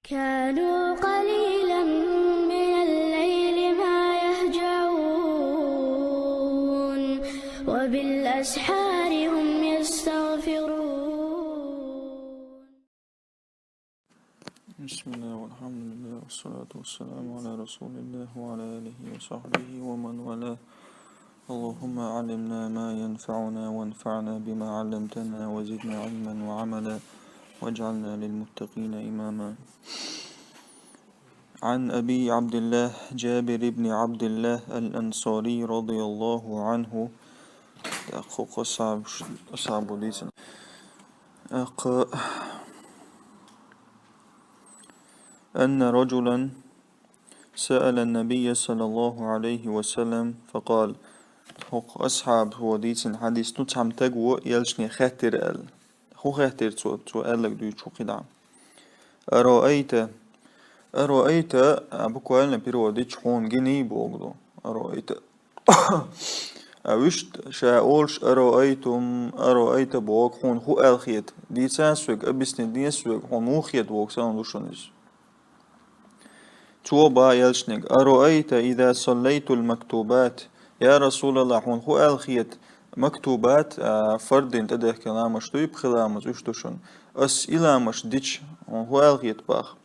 كانوا قليلا من الليل ما يهجعون وبالأسحار هم يستغفرون. بسم الله والحمد لله والصلاة والسلام على رسول الله وعلى آله وصحبه ومن والاه. اللهم علمنا ما ينفعنا وانفعنا بما علمتنا وزدنا علما وعملا واجعلنا للمتقين إماما. عن أبي عبد الله جابر بن عبد الله الأنصاري رضي الله عنه أن رجلا سأل النبي صلى الله عليه وسلم فقال: أصحاب هو ديتن حديث نتعم تقوى يلشني خاتر أل هو خاتر تو ألك دو شو قدام. أرأيت أبوكو ألنا بيرو ديش هون جني بوغدو. أرأيت أوشت شاولش أرأيت بوغ هون هو ألخيت دي ساسوك أبسني دي سوك هون موخيت بوغ سان دوشونيز. توبا يلشنك أرأيت إذا صليت المكتوبات يا رسول الله هون هو ألخيت مكتوبات فردين تده كلامش تويب خلامش وشتوشن أس إلامش ديش هون هو ألخيت باخ.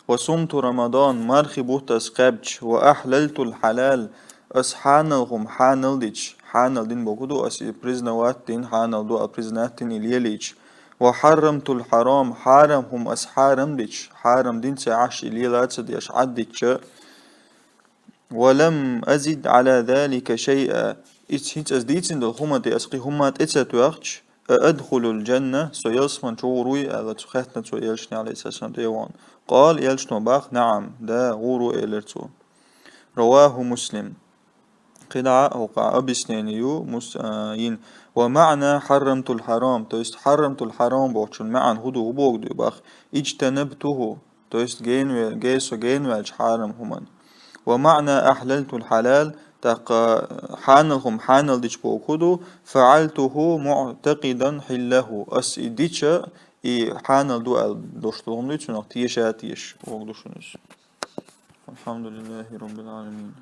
وصمت رمضان مارخي بوتاس قبج وأحللت الحلال أس حانلهم حانل ديش حانل دين بوكودو أس بريزنوات دين حانل دو أبريزنات دين إليليش. وحرمت الحرام حارمهم أس حارم ديش حارم دين سعاش إليلات ديش عديش. ولم أزد على ذلك شيئا إتش أزديتن دل هما دي أسقي هما تأتت وقتش أدخل الجنة سيلسمن شوروي على تخاتنا تو يلشني عليه السلام ديوان. قال يلشنو باخ نعم دا غورو إلرتو. رواه مسلم. قطعة وقع أبسنينيو ين ومعنى حرمت الحرام تويست حرمت الحرام بوچون معن هدو بوغدو باخ اجتنبته تويست جين والج حرم همان. ومعنى أحللت الحلال تق حانلهم حانل ديش بوكودو فعلته معتقدا حله أس ديش إي حانل دو دوشتهم ديش نق تيش ووغدوشونيش. الحمد لله رب العالمين.